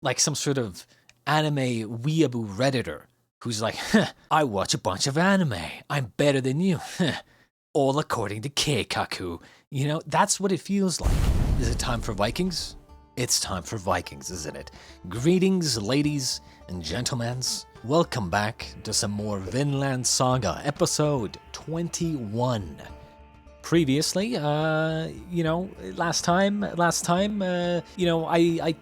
like some sort of anime weeaboo redditor who's like, I watch a bunch of anime, I'm better than you, all according to Keikaku. You know, that's what it feels like. Is it time for Vikings? It's time for Vikings, isn't it? Greetings, ladies and gentlemen. Welcome back to some more Vinland Saga, episode 21. Previously, last time, I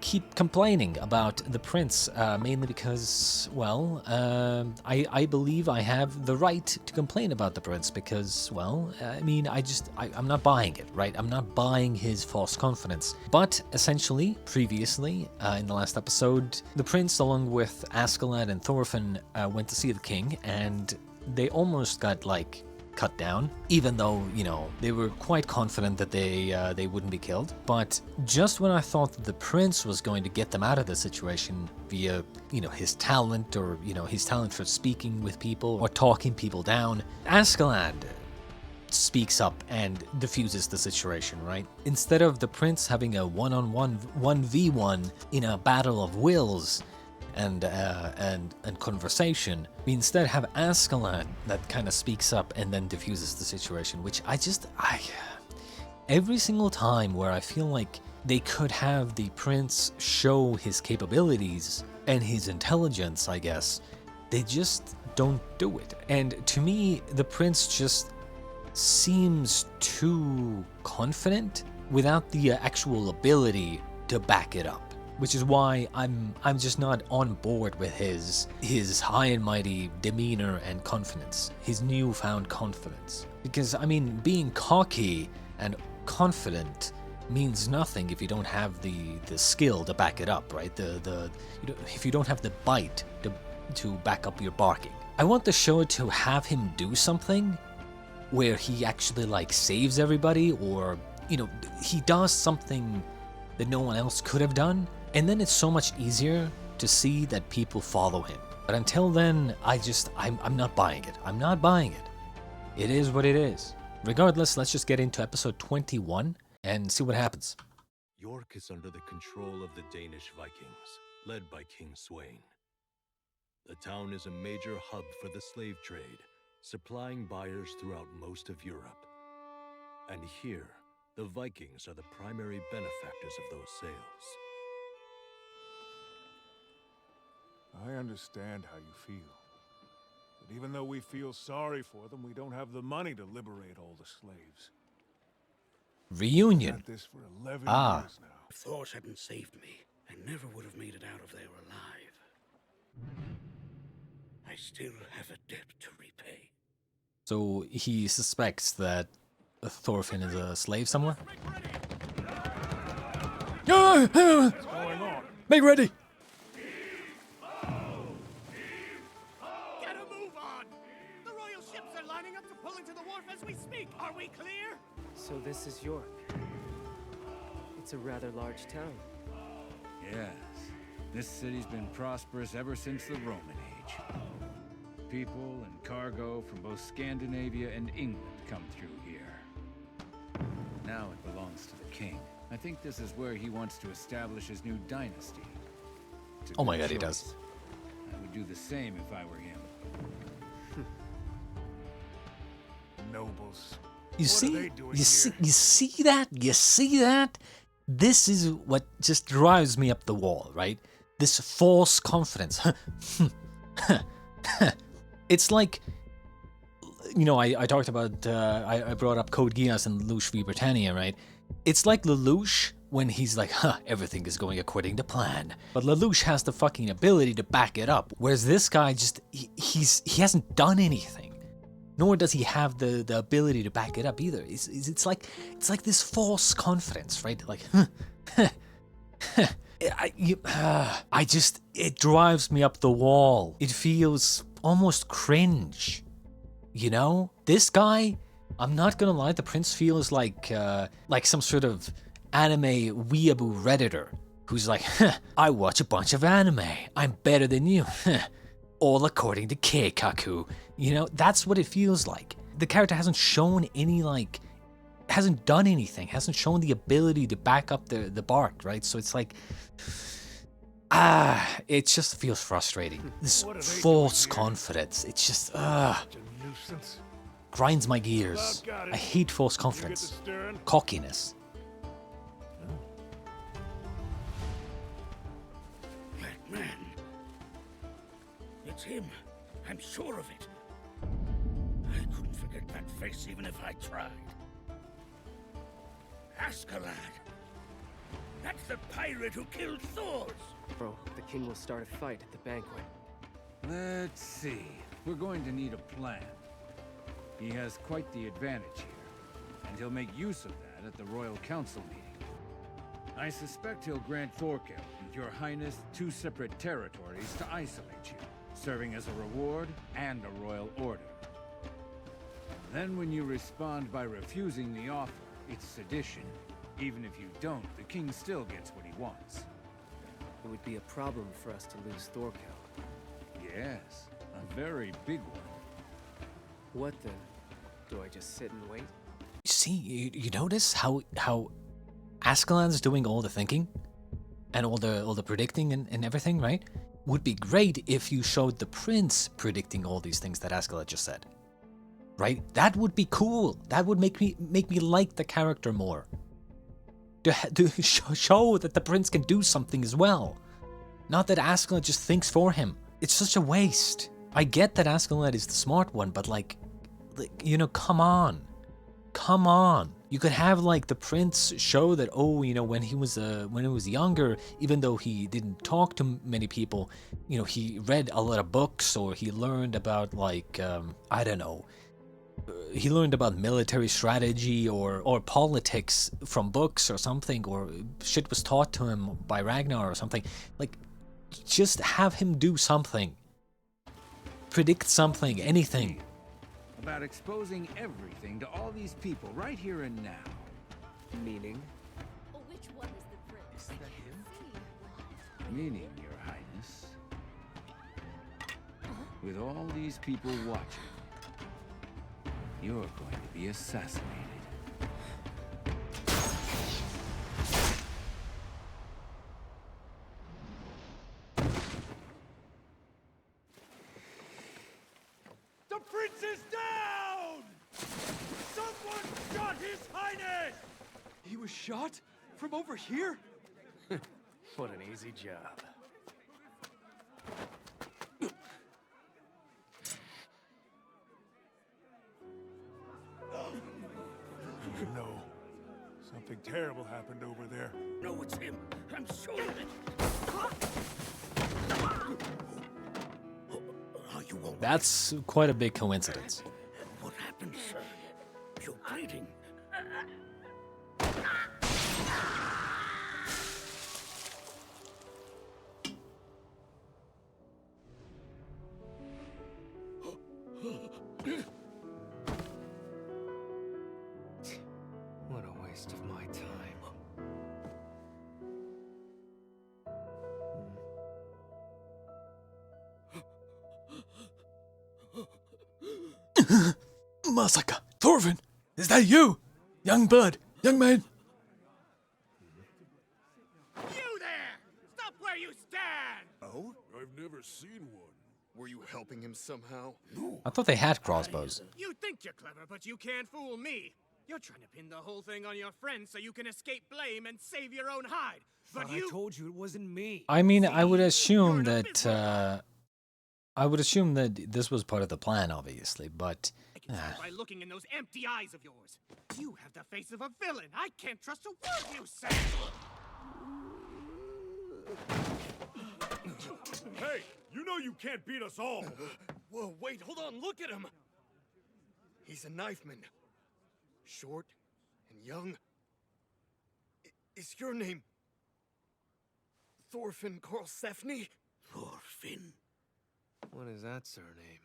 keep complaining about the prince, mainly because, well, I believe I have the right to complain about the prince because, well, I'm not buying it, right? I'm not buying his false confidence. But essentially, previously, in the last episode, the prince, along with Askeladd and Thorfinn, went to see the king, and they almost got, cut down, even though, they were quite confident that they wouldn't be killed. But just when I thought that the prince was going to get them out of the situation via, his talent or, his talent for speaking with people or talking people down, Askeladd speaks up and diffuses the situation, right? Instead of the prince having a one-on-one 1v1 in a battle of wills, and conversation, we instead have Askeladd that kind of speaks up and then diffuses the situation, which every single time where I feel like they could have the prince show his capabilities and his intelligence, I guess, they just don't do it. And to me, the prince just seems too confident without the actual ability to back it up. Which is why I'm just not on board with his high and mighty demeanor and confidence, his newfound confidence. Because, being cocky and confident means nothing if you don't have the skill to back it up, right? If you don't have the bite to back up your barking. I want the show to have him do something where he actually saves everybody, or he does something that no one else could have done. And then it's so much easier to see that people follow him. But until then, I'm not buying it. I'm not buying it. It is what it is. Regardless, let's just get into episode 21 and see what happens. York is under the control of the Danish Vikings, led by King Sweyn. The town is a major hub for the slave trade, supplying buyers throughout most of Europe. And here, the Vikings are the primary benefactors of those sales. I understand how you feel. But even though we feel sorry for them, we don't have the money to liberate all the slaves. Reunion. We've had this for 11 years now. If Thors hadn't saved me, I never would have made it out of there alive. I still have a debt to repay. So he suspects that Thorfinn is a slave somewhere? What's going on? Make ready! Are we clear? So this is York. It's a rather large town. Yes. This city's been prosperous ever since the Roman Age. People and cargo from both Scandinavia and England come through here. Now it belongs to the king. I think this is where he wants to establish his new dynasty. Oh my god, he does. I would do the same if I were him. Nobles. You see that? This is what just drives me up the wall, right? This false confidence. It's like, I talked about, I brought up Code Geass and Lelouch v Britannia, right? It's like Lelouch when he's like, everything is going according to plan. But Lelouch has the fucking ability to back it up. Whereas this guy he hasn't done anything. Nor does he have the ability to back it up either. It's like this false confidence, right? It drives me up the wall. It feels almost cringe, This guy, I'm not gonna lie, the prince feels like some sort of anime weeaboo redditor who's like, I watch a bunch of anime, I'm better than you. All according to Keikaku. That's what it feels like. The character hasn't shown any, hasn't done anything, hasn't shown the ability to back up the bark, right? So it's like, it just feels frustrating. This What are they false doing here? confidence. It's just, Such a nuisance. grinds my gears. Well, got it. I hate false You get the confidence. stern? Cockiness. That man. It's him. I'm sure of it. I couldn't forget that face even if I tried. Askeladd. That's the pirate who killed Thors. Bro, the king will start a fight at the banquet. Let's see. We're going to need a plan. He has quite the advantage here, and he'll make use of that at the Royal Council meeting. I suspect he'll grant Thorkel and your Highness 2 separate territories to isolate you, serving as a reward and a royal order. Then when you respond by refusing the offer, it's sedition. Even if you don't, the king still gets what he wants. It would be a problem for us to lose Thorkel. Yes, a very big one. What then? Do I just sit and wait? See, you notice how Askeladd's doing all the thinking and all the predicting and everything, right? Would be great if you showed the prince predicting all these things that Askeladd just said. Right? That would be cool. That would make me like the character more. To show that the prince can do something as well. Not that Askeladd just thinks for him. It's such a waste. I get that Askeladd is the smart one, but like, you know, come on. Come on. You could have like the prince show that, oh, you know, when he was younger, even though he didn't talk to many people, you know, he read a lot of books, or he learned about like, I don't know, he learned about military strategy or politics from books or something, or shit was taught to him by Ragnar or something. Like, just have him do something. Predict something, anything. About exposing everything to all these people right here and now. Meaning? Oh, which one is the prince? Is that him? Meaning, your highness. With all these people watching, you're going to be assassinated. The prince is down! Someone shot his highness! He was shot? From over here? What an easy job. No. Something terrible happened over there. No, it's him. I'm sure of it. Are you all right? That's quite a big coincidence. What happened, sir? You're bleeding. What a waste of my time. Masaka, Thorfinn, is that you? Young blood, young man. You there! Stop where you stand! Oh? I've never seen one. Were you helping him somehow? I thought they had crossbows. You think you're clever, but you can't fool me. You're trying to pin the whole thing on your friends so you can escape blame and save your own hide. But I told you it wasn't me. I mean, I would assume You're an that this was part of the plan, obviously, but I can tell by looking in those empty eyes of yours. You have the face of a villain. I can't trust a word you say. Hey, you know you can't beat us all. Whoa, wait, hold on, look at him! He's a knifeman. Short and young. Is your name Thorfinn Karlsefni? Thorfinn. What is that surname?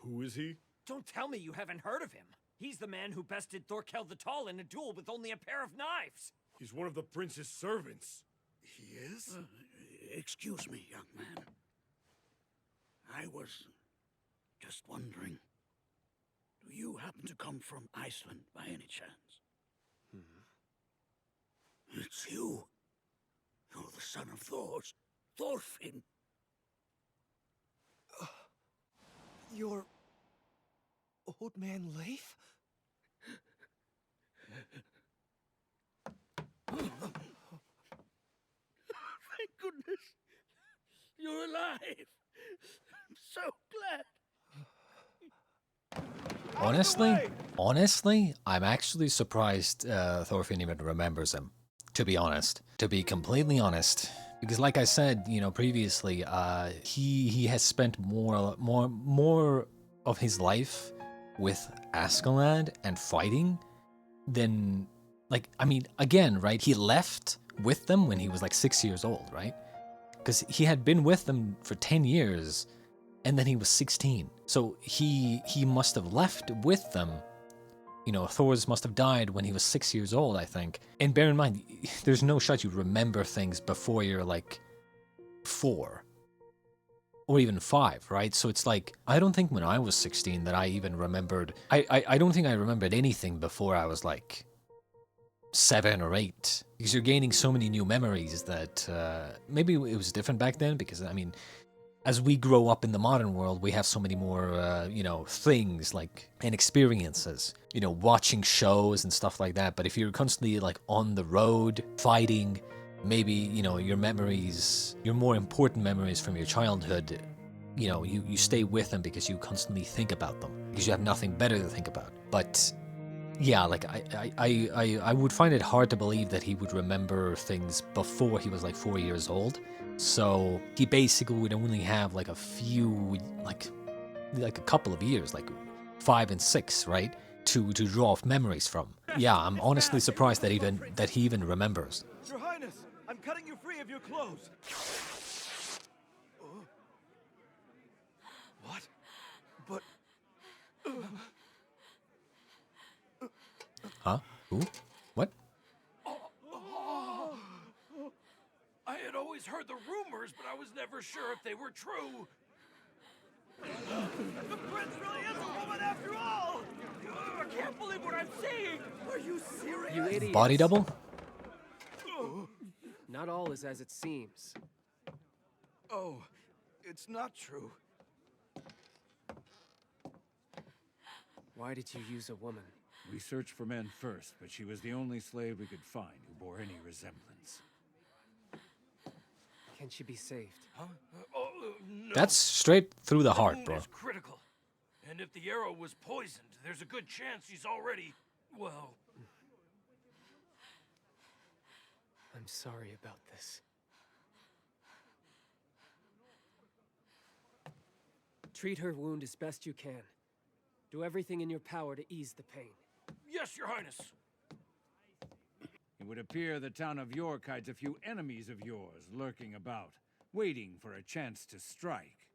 Who is he? Don't tell me you haven't heard of him. He's the man who bested Thorkel the Tall in a duel with only a pair of knives. He's one of the prince's servants. He is? Excuse me, young man. I was just wondering. Do you happen to come from Iceland by any chance? It's you. You're the son of Thor's. Thorfinn. You're... Old Man Leif? Thank goodness. You're alive. I'm so glad. Honestly, I'm actually surprised Thorfinn even remembers him. To be honest, to be completely honest, because like I said, you know, previously, he has spent more of his life with Askeladd and fighting than, like, I mean, again, right? He left with them when he was like 6 years old, right? Because he had been with them for 10 years. And then he was 16. So he must have left with them. You know, Thor's must have died when he was 6 years old, I think. And bear in mind, there's no shot you remember things before you're like 4. Or even 5, right? So it's like, I don't think when I was 16 that I even remembered... I don't think I remembered anything before I was like 7 or 8. Because you're gaining so many new memories that... maybe it was different back then, because, I mean... As we grow up in the modern world, we have so many more, you know, things like and experiences, you know, watching shows and stuff like that. But if you're constantly like on the road fighting, maybe, you know, your memories, your more important memories from your childhood, you know, you stay with them because you constantly think about them because you have nothing better to think about. But yeah, like I would find it hard to believe that he would remember things before he was like 4 years old. So he basically would only have like a few, like a couple of years, like 5 and 6, right, to draw off memories from. Yeah, I'm honestly surprised that he even remembers. Your Highness, I'm cutting you free of your clothes. What? But... Huh? Who? What? I had always heard the rumors, but I was never sure if they were true. The prince really is a woman after all! I can't believe what I'm seeing! Are you serious? You idiots. Body double? Not all is as it seems. Oh, it's not true. Why did you use a woman? We searched for men first, but she was the only slave we could find who bore any resemblance. Can she be saved? Huh? No. That's straight through the heart, wound bro. is critical. And if the arrow was poisoned, there's a good chance he's already, well... I'm sorry about this. Treat her wound as best you can. Do everything in your power to ease the pain. Yes, Your Highness. It would appear the town of York hides a few enemies of yours lurking about, waiting for a chance to strike.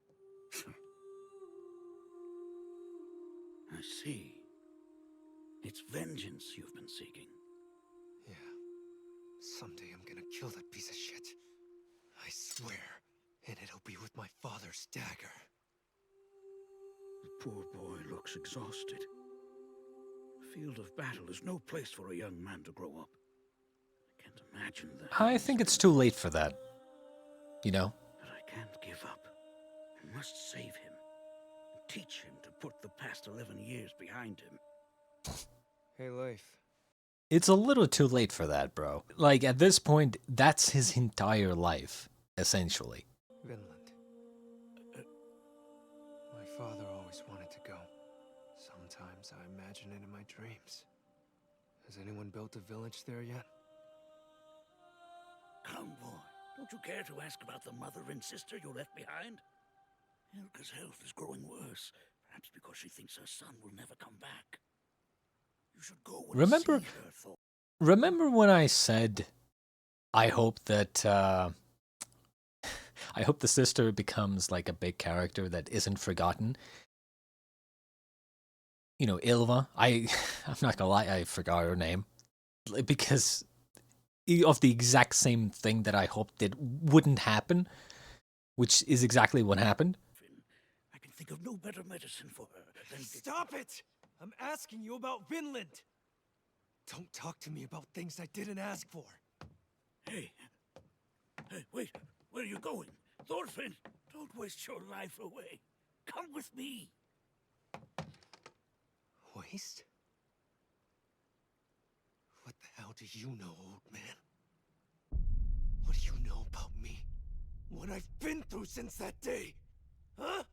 I see. It's vengeance you've been seeking. Yeah. Someday I'm gonna kill that piece of shit. I swear. And it'll be with my father's dagger. The poor boy looks exhausted. The field of battle is no place for a young man to grow up. I can't imagine that. I think it's too late for that. You know? But I can't give up. I must save him. And teach him to put the past 11 years behind him. Hey, Leif. It's a little too late for that, bro. Like, at this point, that's his entire life, essentially. Vinland. My father always wanted to go. Sometimes I imagine it in my dreams. Has anyone built a village there yet? Come, boy. Don't you care to ask about the mother and sister you left behind? Helga's health is growing worse. Perhaps because she thinks her son will never come back. You should go and Remember- see her, Thor. Remember when I said, I hope that, I hope the sister becomes like a big character that isn't forgotten? You know, Ylva. I'm not gonna lie, I forgot her name. Because of the exact same thing that I hoped that wouldn't happen, which is exactly what happened. I can think of no better medicine for her than... Stop it! I'm asking you about Vinland! Don't talk to me about things I didn't ask for. Hey, Hey, wait. Where are you going? Thorfinn, don't waste your life away. Come with me. Waste? What the hell do you know, old man? What do you know about me? What I've been through since that day? Huh?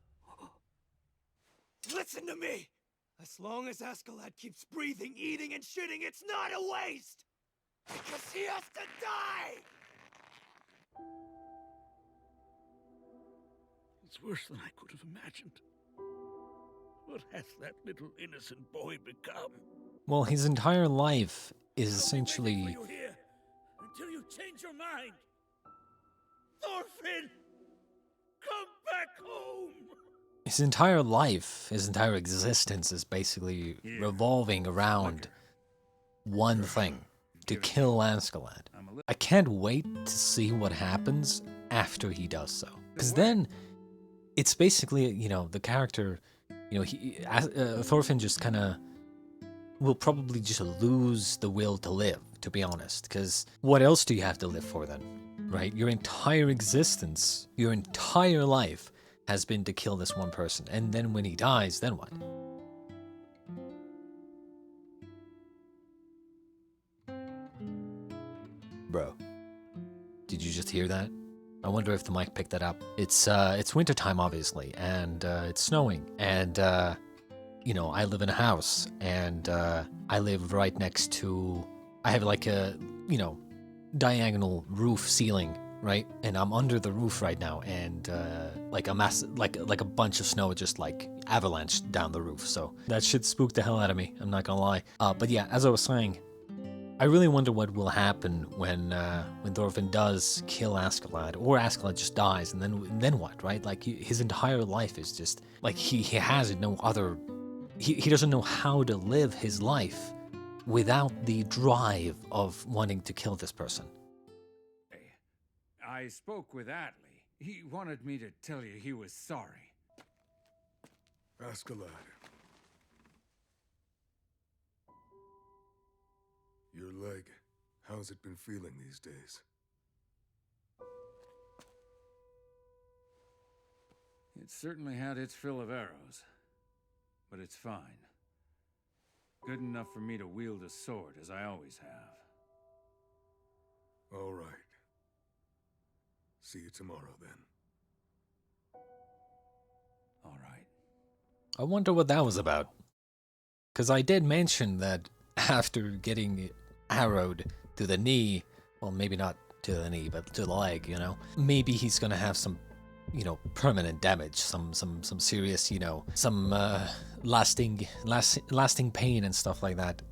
Listen to me! As long as Askeladd keeps breathing, eating, and shitting, it's not a waste! Because he has to die! It's worse than I could have imagined. What has that little innocent boy become? Well, his entire life is I'll be essentially... waiting for you here until you change your mind. Thorfinn! Come back home! His entire life, his entire existence is basically revolving around one thing. To kill Askeladd. I can't wait to see what happens after he does so. Because then, it's basically, you know, the character, you know, Thorfinn just kind of will probably just lose the will to live, to be honest. Because what else do you have to live for then? Right? Your entire existence, your entire life has been to kill this one person. And then when he dies, then what? Bro, did you just hear that? I wonder if the mic picked that up. It's wintertime, obviously, and it's snowing, and you know, I live in a house, and I live right next to. I have like a, you know, diagonal roof ceiling, right? And I'm under the roof right now, and like a like a bunch of snow just like avalanched down the roof. So that shit spooked the hell out of me. I'm not gonna lie. But yeah, as I was saying. I really wonder what will happen when Thorfinn does kill Askeladd, or Askeladd just dies, and then what, right? Like his entire life is just like he has no other. He doesn't know how to live his life without the drive of wanting to kill this person. I spoke with Atli. He wanted me to tell you he was sorry. Askeladd. Your leg, how's it been feeling these days? It certainly had its fill of arrows, but it's fine. Good enough for me to wield a sword, as I always have. All right. See you tomorrow, then. All right. I wonder what that was about. Because I did mention that after getting arrowed to the knee, well, maybe not to the knee, but to the leg, you know, maybe he's gonna have some, you know, permanent damage, some serious, you know, some lasting pain and stuff like that.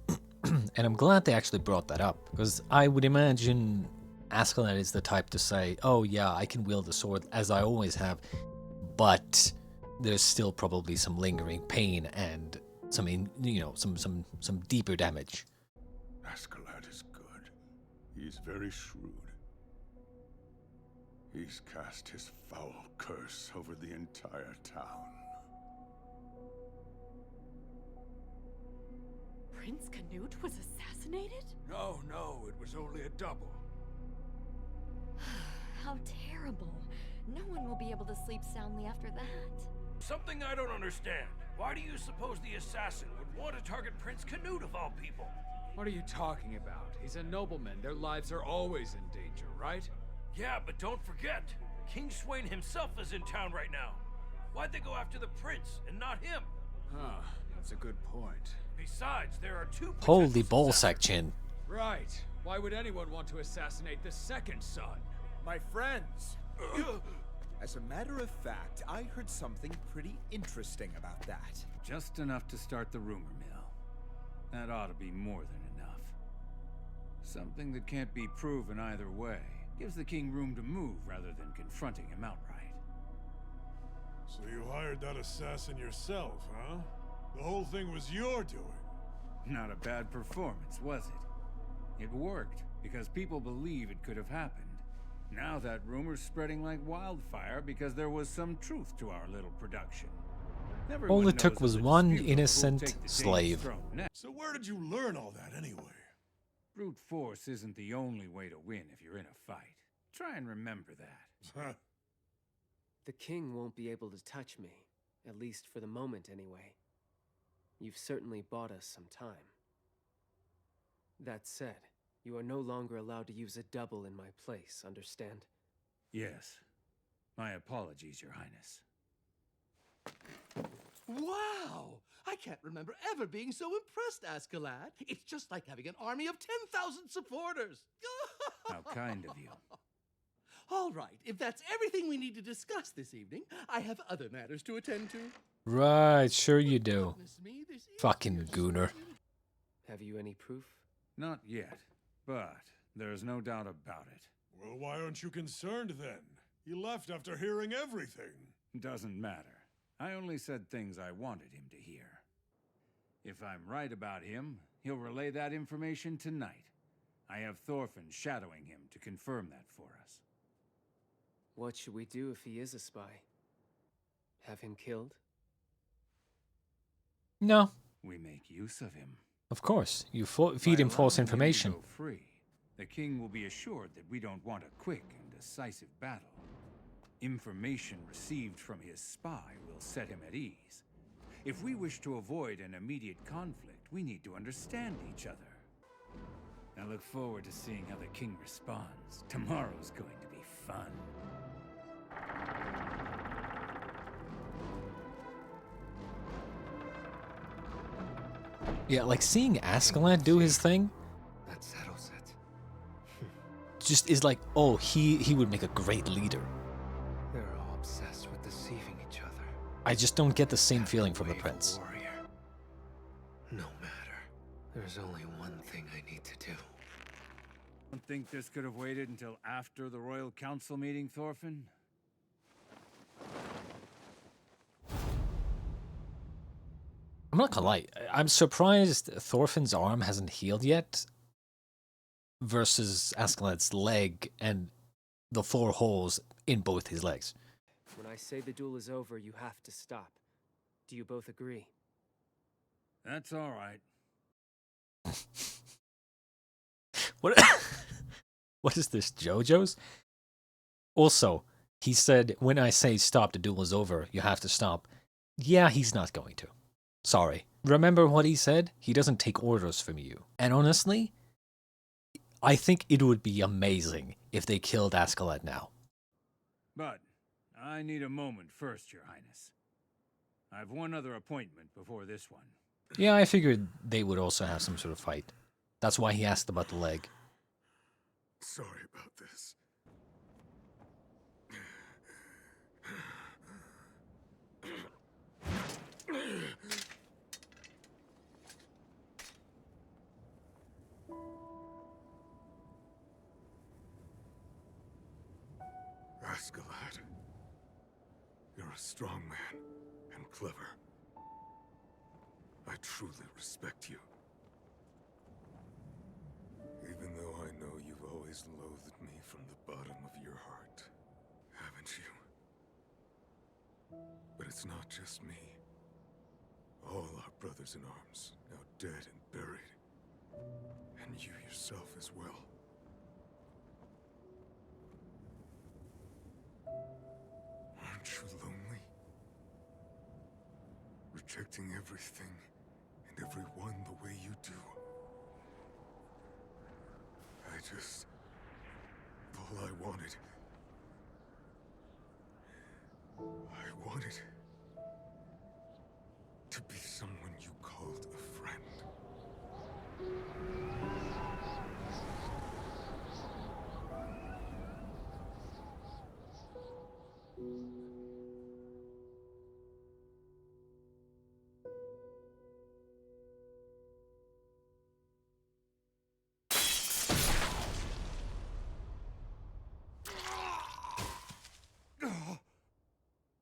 And I'm glad they actually brought that up, because I would imagine Askeladd is the type to say, oh yeah, I can wield the sword as I always have, but there's still probably some lingering pain and some, you know, some deeper damage. Askeladd is good. He's very shrewd. He's cast his foul curse over the entire town. Prince Canute was assassinated? No, it was only a double. How terrible. No one will be able to sleep soundly after that. Something I don't understand. Why do you suppose the assassin would want to target Prince Canute of all people? What are you talking about? He's a nobleman. Their lives are always in danger, right? Yeah, but don't forget, King Sweyn himself is in town right now. Why'd they go after the prince and not him? Huh, that's a good point. Besides, there are two Holy ballsack chin. Right. Why would anyone want to assassinate the second son? My friends! As a matter of fact, I heard something pretty interesting about that. Just enough to start the rumor mill. That ought to be more than enough. Something that can't be proven either way. Gives the king room to move rather than confronting him outright. So you hired that assassin yourself, huh? The whole thing was your doing. Not a bad performance, was it? It worked, because people believe it could have happened. Now that rumor's spreading like wildfire because there was some truth to our little production. All it took was one innocent slave. So where did you learn all that anyway? Brute force isn't the only way to win if you're in a fight. Try and remember that. The king won't be able to touch me, at least for the moment anyway. You've certainly bought us some time. That said, you are no longer allowed to use a double in my place, understand? Yes. My apologies, Your Highness. Wow! I can't remember ever being so impressed, Askeladd. It's just like having an army of 10,000 supporters. How kind of you. All right, if that's everything we need to discuss this evening, I have other matters to attend to. Right, sure you do. Goodness me, this is Fucking gooner. Have you any proof? Not yet, but there's no doubt about it. Well, why aren't you concerned then? He left after hearing everything. Doesn't matter. I only said things I wanted him to hear. If I'm right about him, he'll relay that information tonight. I have Thorfinn shadowing him to confirm that for us. What should we do if he is a spy? Have him killed? No, We make use of him. of course. You feed him false By allowing information. him to go free, the king will be assured that we don't want a quick and decisive battle. Information received from his spy will set him at ease. If we wish to avoid an immediate conflict, we need to understand each other. I look forward to seeing how the king responds. Tomorrow's going to be fun. Yeah, like seeing Askeladd do his thing That settles it. just is like, oh, he would make a great leader. They're all obsessed with deceiving each other. I just don't get the same feeling from the Wave a prince. warrior. No matter. There's only one thing I need to do. Don't think this could have waited until after the Royal Council meeting, Thorfinn? I'm not gonna lie, I'm surprised Thorfinn's arm hasn't healed yet versus Askeladd's leg and the 4 holes in both his legs. When I say the duel is over, you have to stop. Do you both agree? That's all right. What? What is this, JoJo's? Also, he said, when I say stop, the duel is over, you have to stop. Yeah, he's not going to. Sorry. Remember what he said? He doesn't take orders from you. And honestly, I think it would be amazing if they killed Askeladd now. But I need a moment first, Your Highness. I've one other appointment before this one. Yeah, I figured they would also have some sort of fight. That's why he asked about the leg. Sorry about this. Askeladd, you're a strong man and clever. I truly respect you. Even though I know you've always loathed me from the bottom of your heart, haven't you? But it's not just me. All our brothers in arms, now dead and buried. And you yourself as well. Aren't you lonely? Rejecting everything and everyone the way you do. All I wanted. I wanted to be someone you called a friend.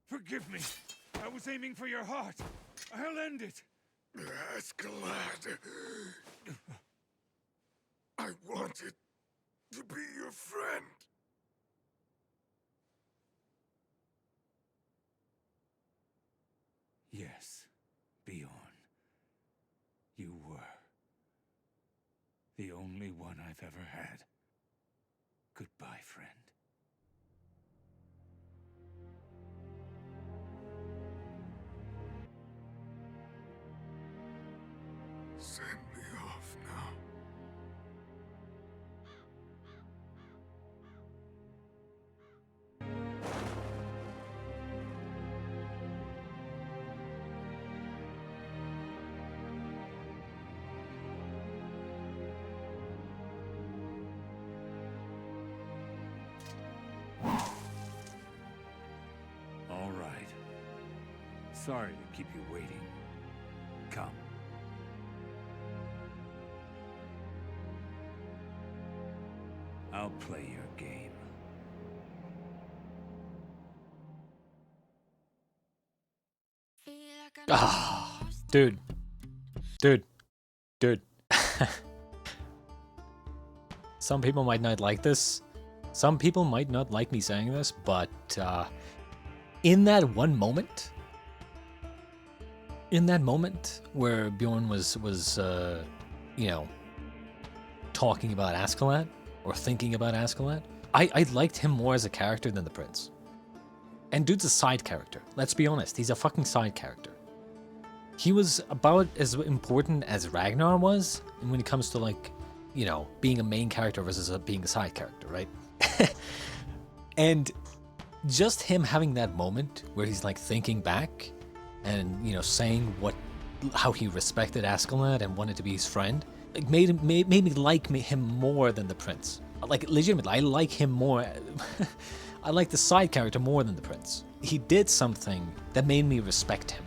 Forgive me. I was aiming for your heart. I'll end it. Askeladd. I wanted to be your friend. Yes, Bjorn. You were. The only one I've ever had. Goodbye, friend. Sorry to keep you waiting. Come. I'll play your game. Ah, dude. Some people might not like this. Some people might not like me saying this, but in that one moment, where Bjorn was you know, talking about Askeladd or thinking about Askeladd, I liked him more as a character than the prince. And dude's a side character. Let's be honest, he's a fucking side character. He was about as important as Ragnar was, and when it comes to, like, you know, being a main character versus being a side character, right? And just him having that moment where he's like thinking back and, you know, saying how he respected Askeladd and wanted to be his friend, like made me like him more than the prince. Like, legitimately, I like him more. I like the side character more than the prince. He did something that made me respect him.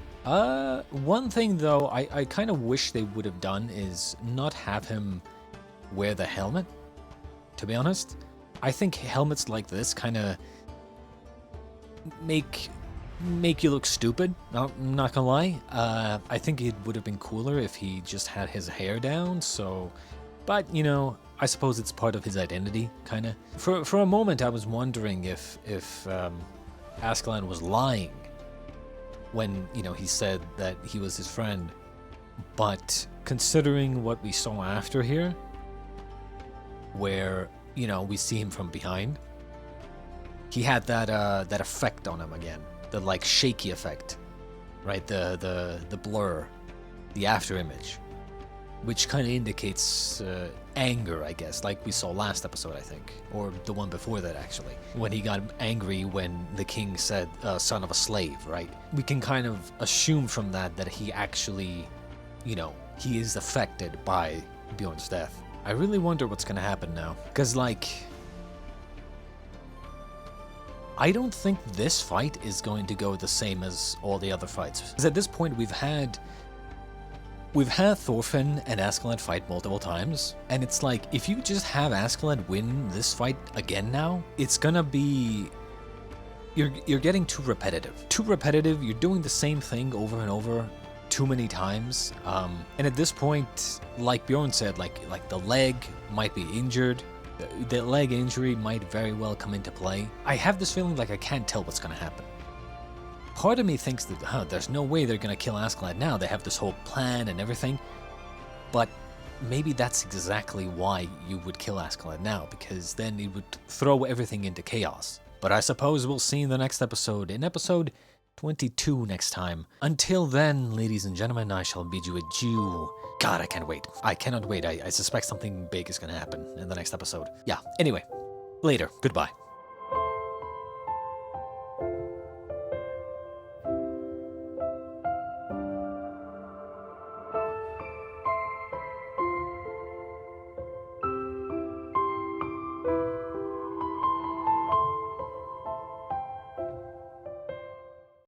One thing though, I kind of wish they would have done is not have him wear the helmet, to be honest. I think helmets like this kind of make you look stupid, I'm not gonna lie. I think it would have been cooler if he just had his hair down, so... But, you know, I suppose it's part of his identity, kind of. For a moment, I was wondering if Askeladd was lying when, you know, he said that he was his friend. But considering what we saw after here, where, you know, we see him from behind, he had that effect on him again, the like shaky effect, right? The blur, the after image, which kind of indicates anger, I guess, like we saw last episode, I think, or the one before that, actually, when he got angry when the king said, son of a slave, right? We can kind of assume from that he actually, you know, he is affected by Bjorn's death. I really wonder what's gonna happen now, because, like, I don't think this fight is going to go the same as all the other fights. Because at this point, we've had Thorfinn and Askeladd fight multiple times, and it's like, if you just have Askeladd win this fight again now, it's gonna be... You're getting too repetitive. Too repetitive, you're doing the same thing over and over too many times. And at this point, like Bjorn said, like the leg might be injured. The leg injury might very well come into play. I have this feeling like I can't tell what's gonna happen. Part of me thinks that, there's no way they're gonna kill Askeladd now. They have this whole plan and everything. But maybe that's exactly why you would kill Askeladd now, because then it would throw everything into chaos. But I suppose we'll see in the next episode, in episode 22 next time. Until then, ladies and gentlemen, I shall bid you adieu. God, I can't wait. I cannot wait. I suspect something big is gonna happen in the next episode. Yeah, anyway, later. Goodbye.